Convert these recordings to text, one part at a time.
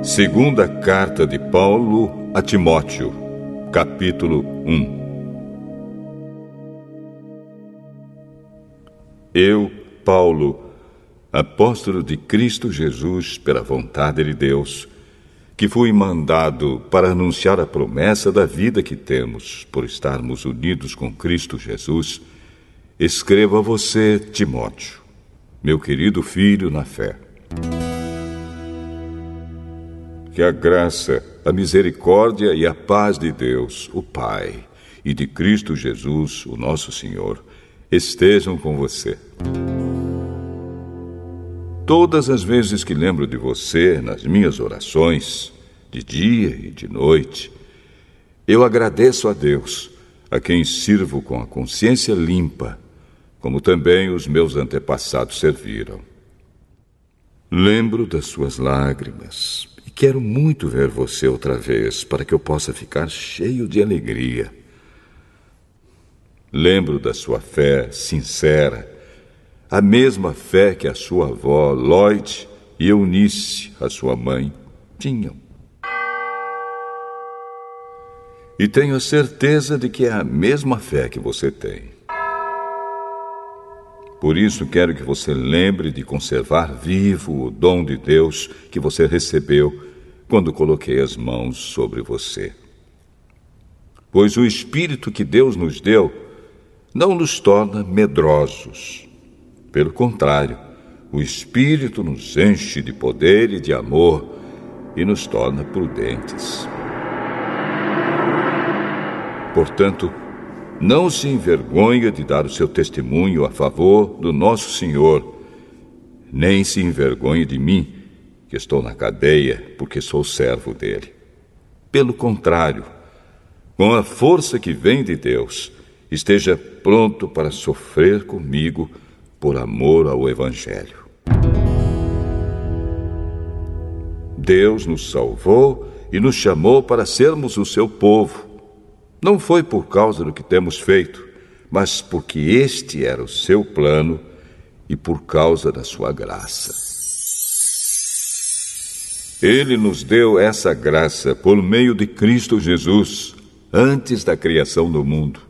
Segunda carta de Paulo a Timóteo, capítulo 1. Eu, Paulo, apóstolo de Cristo Jesus pela vontade de Deus, que fui mandado para anunciar a promessa da vida que temos por estarmos unidos com Cristo Jesus, escrevo a você, Timóteo, meu querido filho na fé. Que a graça, a misericórdia e a paz de Deus, o Pai, e de Cristo Jesus, o nosso Senhor, estejam com você. Todas as vezes que lembro de você nas minhas orações, de dia e de noite, eu agradeço a Deus, a quem sirvo com a consciência limpa, como também os meus antepassados serviram. Lembro das suas lágrimas e quero muito ver você outra vez para que eu possa ficar cheio de alegria. Lembro da sua fé sincera, a mesma fé que a sua avó Lloyd e Eunice, a sua mãe, tinham. E tenho a certeza de que é a mesma fé que você tem. Por isso quero que você lembre de conservar vivo o dom de Deus que você recebeu quando coloquei as mãos sobre você. Pois o Espírito que Deus nos deu não nos torna medrosos. Pelo contrário, o Espírito nos enche de poder e de amor e nos torna prudentes. Portanto, não se envergonhe de dar o seu testemunho a favor do nosso Senhor, nem se envergonhe de mim, que estou na cadeia, porque sou servo dele. Pelo contrário, com a força que vem de Deus, esteja pronto para sofrer comigo por amor ao Evangelho. Deus nos salvou e nos chamou para sermos o seu povo. Não foi por causa do que temos feito, mas porque este era o seu plano e por causa da sua graça. Ele nos deu essa graça por meio de Cristo Jesus, antes da criação do mundo.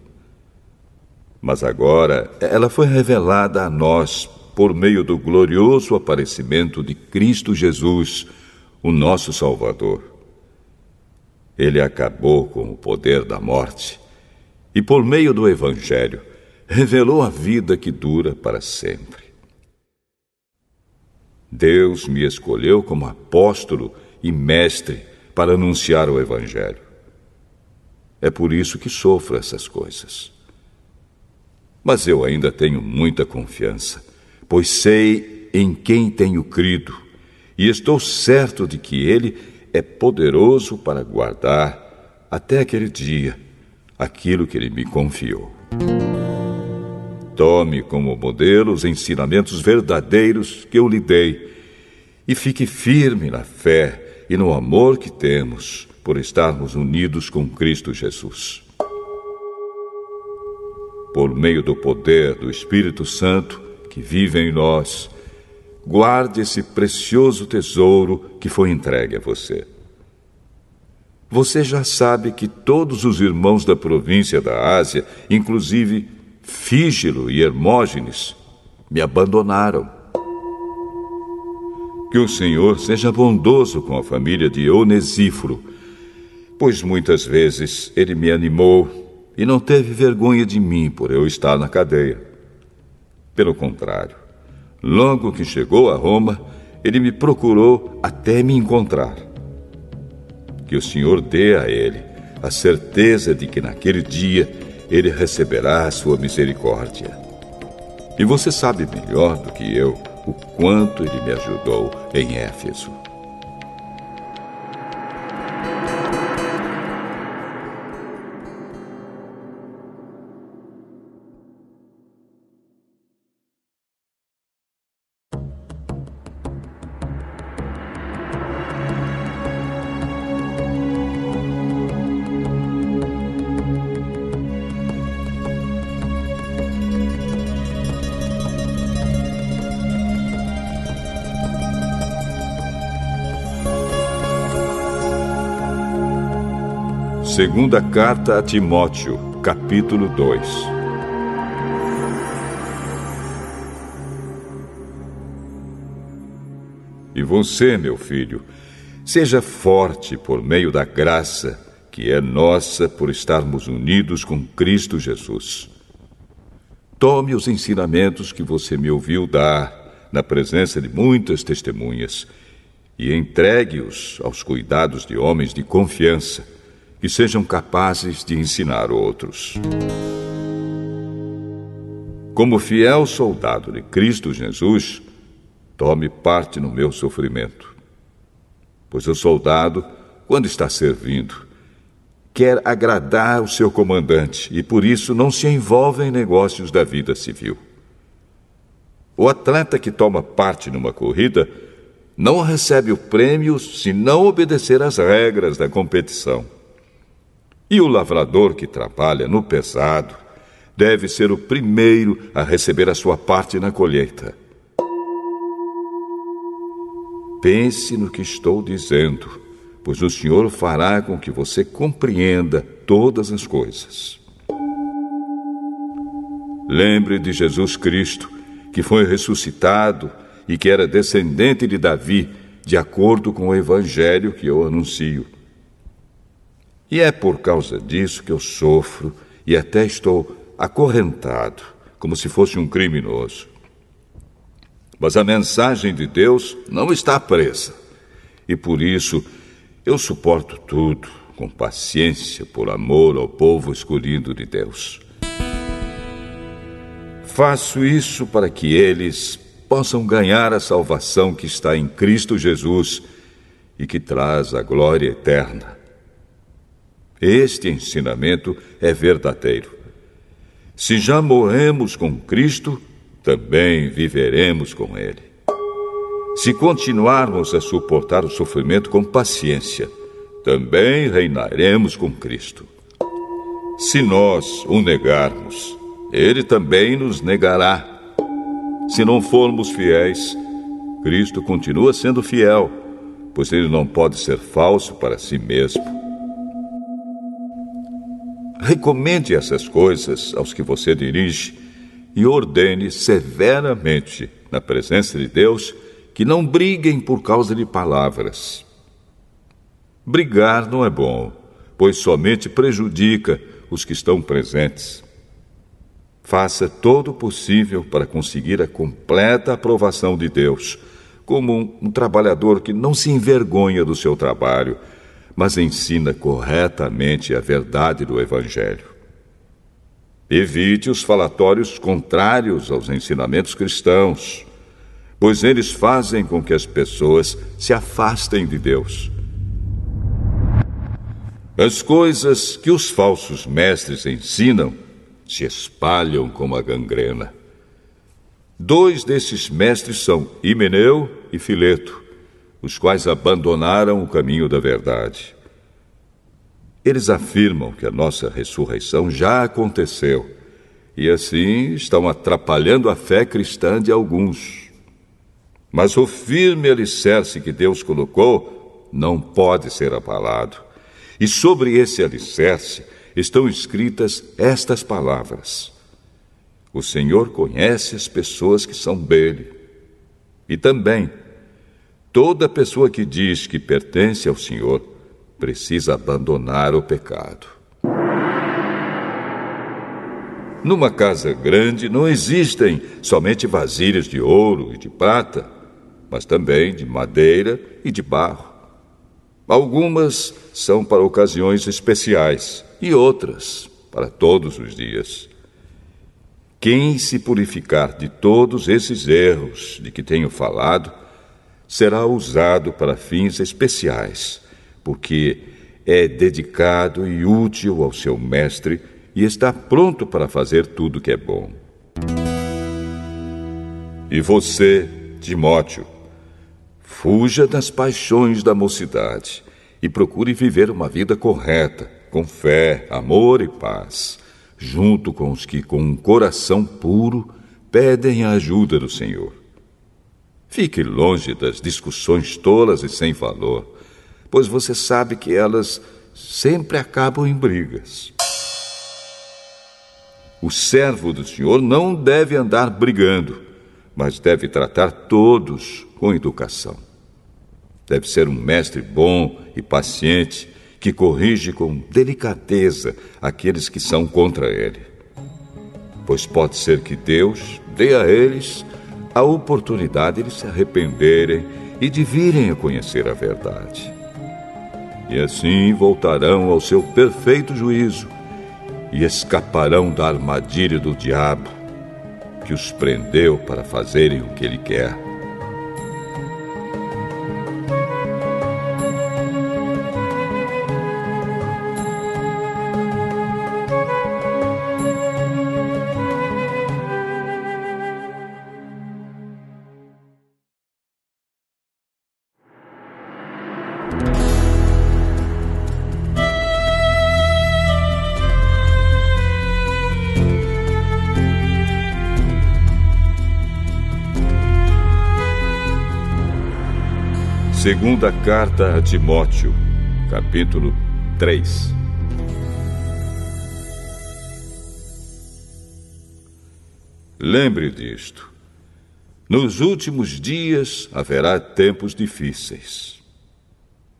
Mas agora ela foi revelada a nós por meio do glorioso aparecimento de Cristo Jesus, o nosso Salvador. Ele acabou com o poder da morte e, por meio do Evangelho, revelou a vida que dura para sempre. Deus me escolheu como apóstolo e mestre para anunciar o Evangelho. É por isso que sofro essas coisas. Mas eu ainda tenho muita confiança, pois sei em quem tenho crido e estou certo de que Ele é poderoso para guardar, até aquele dia, aquilo que Ele me confiou. Tome como modelo os ensinamentos verdadeiros que eu lhe dei e fique firme na fé e no amor que temos por estarmos unidos com Cristo Jesus. Por meio do poder do Espírito Santo que vive em nós, guarde esse precioso tesouro que foi entregue a você. Você já sabe que todos os irmãos da província da Ásia, inclusive Fígelo e Hermógenes, me abandonaram. Que o Senhor seja bondoso com a família de Onesíforo, pois muitas vezes ele me animou e não teve vergonha de mim por eu estar na cadeia. Pelo contrário, logo que chegou a Roma, ele me procurou até me encontrar. Que o Senhor dê a ele a certeza de que naquele dia ele receberá a sua misericórdia. E você sabe melhor do que eu o quanto ele me ajudou em Éfeso. Segunda carta a Timóteo, capítulo 2. E você, meu filho, seja forte por meio da graça que é nossa por estarmos unidos com Cristo Jesus. Tome os ensinamentos que você me ouviu dar na presença de muitas testemunhas e entregue-os aos cuidados de homens de confiança que sejam capazes de ensinar outros. Como fiel soldado de Cristo Jesus, tome parte no meu sofrimento. Pois o soldado, quando está servindo, quer agradar o seu comandante e por isso não se envolve em negócios da vida civil. O atleta que toma parte numa corrida não recebe o prêmio se não obedecer às regras da competição. E o lavrador que trabalha no pesado deve ser o primeiro a receber a sua parte na colheita. Pense no que estou dizendo, pois o Senhor fará com que você compreenda todas as coisas. Lembre de Jesus Cristo, que foi ressuscitado e que era descendente de Davi, de acordo com o evangelho que eu anuncio. E é por causa disso que eu sofro e até estou acorrentado, como se fosse um criminoso. Mas a mensagem de Deus não está presa, e por isso eu suporto tudo com paciência por amor ao povo escolhido de Deus. Faço isso para que eles possam ganhar a salvação que está em Cristo Jesus e que traz a glória eterna. Este ensinamento é verdadeiro. Se já morremos com Cristo, também viveremos com Ele. Se continuarmos a suportar o sofrimento com paciência, também reinaremos com Cristo. Se nós o negarmos, Ele também nos negará. Se não formos fiéis, Cristo continua sendo fiel, pois Ele não pode ser falso para si mesmo. Recomende essas coisas aos que você dirige e ordene severamente, na presença de Deus, que não briguem por causa de palavras. Brigar não é bom, pois somente prejudica os que estão presentes. Faça todo o possível para conseguir a completa aprovação de Deus, como um trabalhador que não se envergonha do seu trabalho, mas ensina corretamente a verdade do Evangelho. Evite os falatórios contrários aos ensinamentos cristãos, pois eles fazem com que as pessoas se afastem de Deus. As coisas que os falsos mestres ensinam se espalham como a gangrena. 2 desses mestres são Himeneu e Fileto, os quais abandonaram o caminho da verdade. Eles afirmam que a nossa ressurreição já aconteceu e assim estão atrapalhando a fé cristã de alguns. Mas o firme alicerce que Deus colocou não pode ser abalado. E sobre esse alicerce estão escritas estas palavras: o Senhor conhece as pessoas que são dele. E também, toda pessoa que diz que pertence ao Senhor precisa abandonar o pecado. Numa casa grande não existem somente vasilhas de ouro e de prata, mas também de madeira e de barro. Algumas são para ocasiões especiais e outras para todos os dias. Quem se purificar de todos esses erros de que tenho falado, será usado para fins especiais, porque é dedicado e útil ao seu mestre e está pronto para fazer tudo que é bom. E você, Timóteo, fuja das paixões da mocidade e procure viver uma vida correta, com fé, amor e paz, junto com os que, com um coração puro, pedem a ajuda do Senhor. Fique longe das discussões tolas e sem valor, pois você sabe que elas sempre acabam em brigas. O servo do Senhor não deve andar brigando, mas deve tratar todos com educação. Deve ser um mestre bom e paciente, que corrige com delicadeza aqueles que são contra ele. Pois pode ser que Deus dê a eles a oportunidade de se arrependerem e de virem a conhecer a verdade. E assim voltarão ao seu perfeito juízo e escaparão da armadilha do diabo, que os prendeu para fazerem o que ele quer. Segunda carta a Timóteo, capítulo 3. Lembre disto: nos últimos dias haverá tempos difíceis,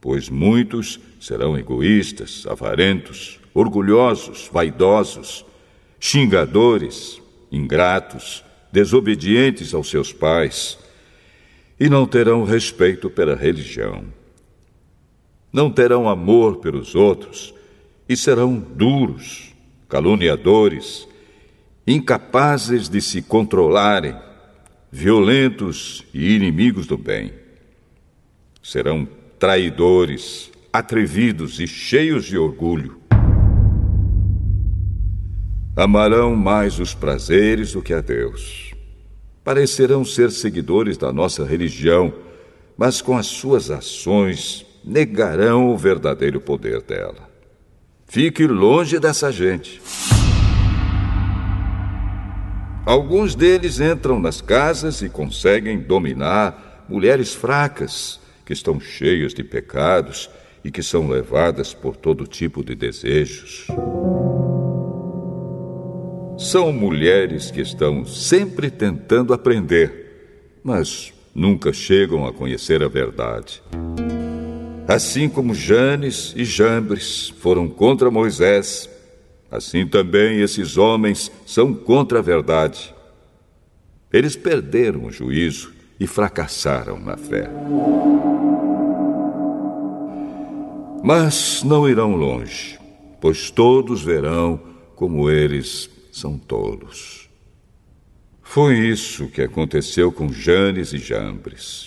pois muitos serão egoístas, avarentos, orgulhosos, vaidosos, xingadores, ingratos, desobedientes aos seus pais, e não terão respeito pela religião. Não terão amor pelos outros e serão duros, caluniadores, incapazes de se controlarem, violentos e inimigos do bem. Serão traidores, atrevidos e cheios de orgulho. Amarão mais os prazeres do que a Deus. Parecerão ser seguidores da nossa religião, mas com as suas ações negarão o verdadeiro poder dela. Fique longe dessa gente. Alguns deles entram nas casas e conseguem dominar mulheres fracas, que estão cheias de pecados e que são levadas por todo tipo de desejos. São mulheres que estão sempre tentando aprender, mas nunca chegam a conhecer a verdade. Assim como Janes e Jambres foram contra Moisés, assim também esses homens são contra a verdade. Eles perderam o juízo e fracassaram na fé. Mas não irão longe, pois todos verão como eles são tolos. Foi isso que aconteceu com Janes e Jambres.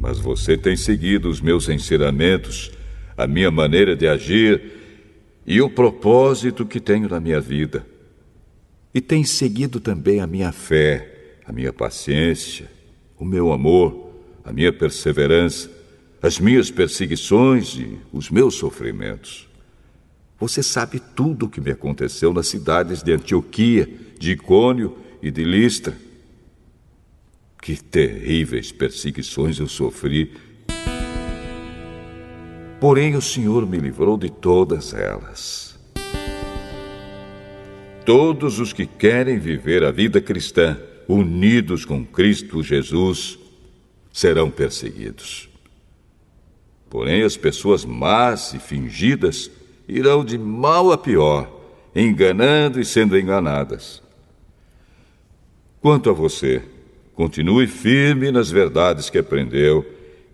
Mas você tem seguido os meus ensinamentos, a minha maneira de agir e o propósito que tenho na minha vida. E tem seguido também a minha fé, a minha paciência, o meu amor, a minha perseverança, as minhas perseguições e os meus sofrimentos. Você sabe tudo o que me aconteceu nas cidades de Antioquia, de Icônio e de Listra. Que terríveis perseguições eu sofri. Porém, o Senhor me livrou de todas elas. Todos os que querem viver a vida cristã, unidos com Cristo Jesus, serão perseguidos. Porém, as pessoas más e fingidas irão de mal a pior, enganando e sendo enganadas. Quanto a você, continue firme nas verdades que aprendeu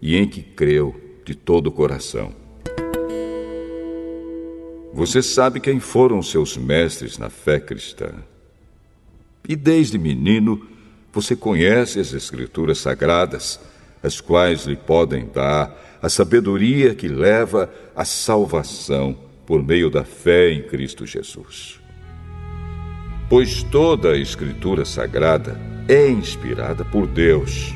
e em que creu de todo o coração. Você sabe quem foram seus mestres na fé cristã. E desde menino, você conhece as Escrituras Sagradas, as quais lhe podem dar a sabedoria que leva à salvação por meio da fé em Cristo Jesus. Pois toda a Escritura Sagrada é inspirada por Deus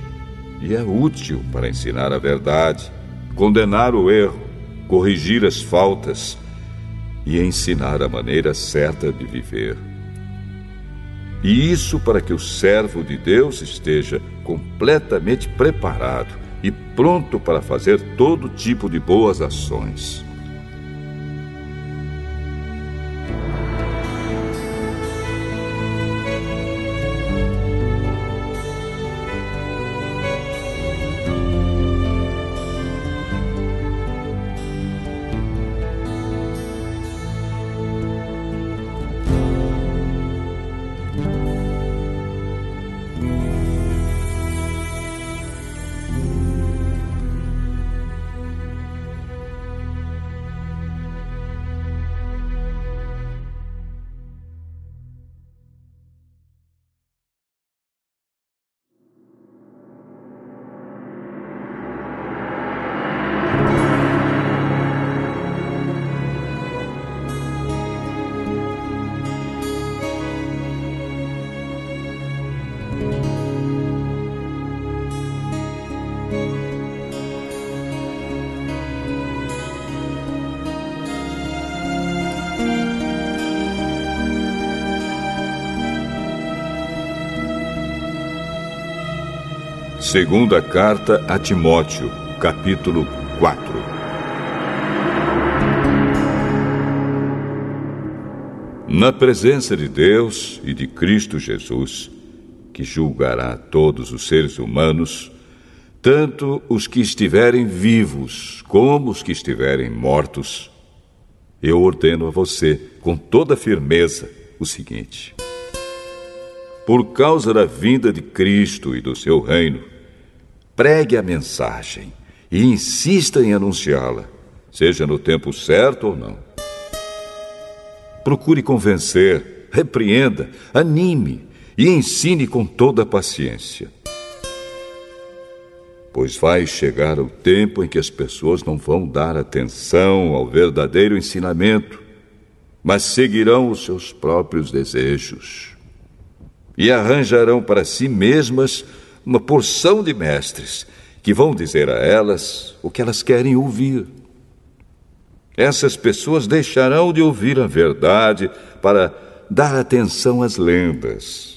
e é útil para ensinar a verdade, condenar o erro, corrigir as faltas e ensinar a maneira certa de viver. E isso para que o servo de Deus esteja completamente preparado e pronto para fazer todo tipo de boas ações. Segunda carta a Timóteo, capítulo 4. Na presença de Deus e de Cristo Jesus, que julgará todos os seres humanos, tanto os que estiverem vivos como os que estiverem mortos, eu ordeno a você, com toda firmeza, o seguinte: por causa da vinda de Cristo e do seu reino, pregue a mensagem e insista em anunciá-la, seja no tempo certo ou não. Procure convencer, repreenda, anime e ensine com toda a paciência. Pois vai chegar o tempo em que as pessoas não vão dar atenção ao verdadeiro ensinamento, mas seguirão os seus próprios desejos e arranjarão para si mesmas uma porção de mestres que vão dizer a elas o que elas querem ouvir. Essas pessoas deixarão de ouvir a verdade para dar atenção às lendas.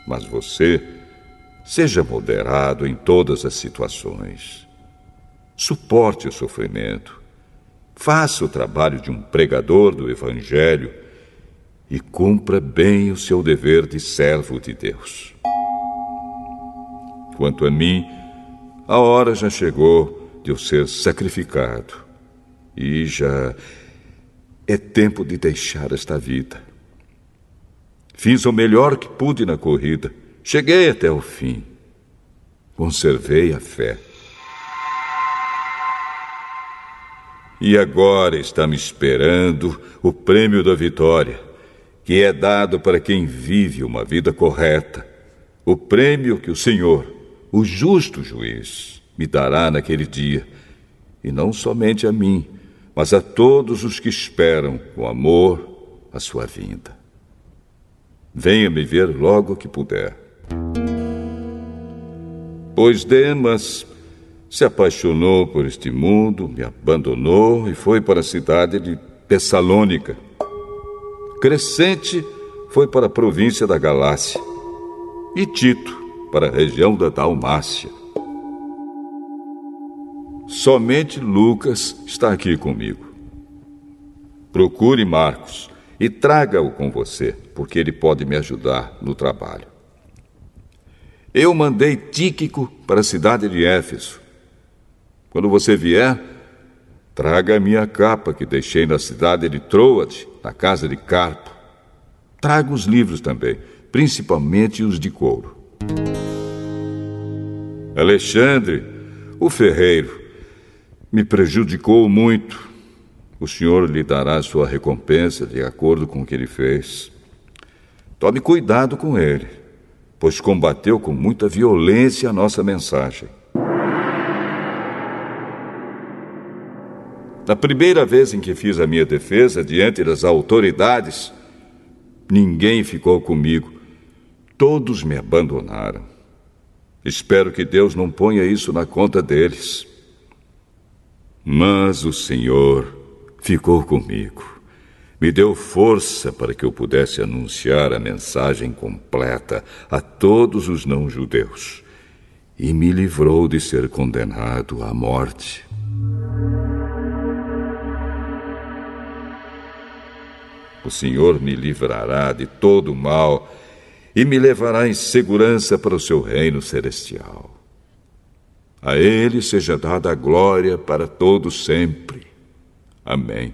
Mas você, seja moderado em todas as situações. Suporte o sofrimento. Faça o trabalho de um pregador do Evangelho e cumpra bem o seu dever de servo de Deus. Quanto a mim, a hora já chegou de eu ser sacrificado e já é tempo de deixar esta vida. Fiz o melhor que pude na corrida. Cheguei até o fim. Conservei a fé. E agora está me esperando o prêmio da vitória, que é dado para quem vive uma vida correta. O prêmio que o Senhor, o justo juiz, me dará naquele dia, e não somente a mim, mas a todos os que esperam com amor a sua vinda. Venha me ver logo que puder. Pois Demas se apaixonou por este mundo, me abandonou e foi para a cidade de Tessalônica. Crescente foi para a província da Galácia e Tito para a região da Dalmácia. Somente Lucas está aqui comigo. Procure Marcos e traga-o com você, porque ele pode me ajudar no trabalho. Eu mandei Tíquico para a cidade de Éfeso. Quando você vier, traga a minha capa que deixei na cidade de Troade, na casa de Carpo. Traga os livros também, principalmente os de couro. Alexandre, o ferreiro, me prejudicou muito. O Senhor lhe dará sua recompensa de acordo com o que ele fez. Tome cuidado com ele, pois combateu com muita violência a nossa mensagem. Na primeira vez em que fiz a minha defesa diante das autoridades, ninguém ficou comigo. Todos me abandonaram. Espero que Deus não ponha isso na conta deles. Mas o Senhor ficou comigo. Me deu força para que eu pudesse anunciar a mensagem completa a todos os não-judeus e me livrou de ser condenado à morte. O Senhor me livrará de todo o mal e me levará em segurança para o seu reino celestial. A Ele seja dada a glória para todos sempre. Amém.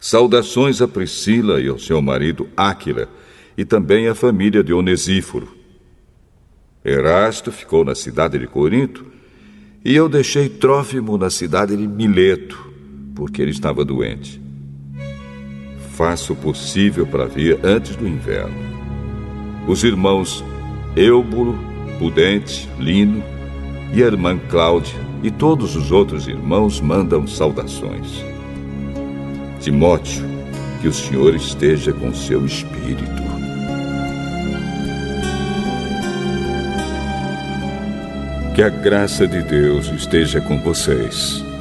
Saudações a Priscila e ao seu marido Áquila, e também à família de Onesíforo. Erasto ficou na cidade de Corinto, e eu deixei Trófimo na cidade de Mileto, porque ele estava doente. Faça o possível para vir antes do inverno. Os irmãos Eúbulo, Pudente, Lino e a irmã Cláudia e todos os outros irmãos mandam saudações. Timóteo, que o Senhor esteja com seu espírito. Que a graça de Deus esteja com vocês.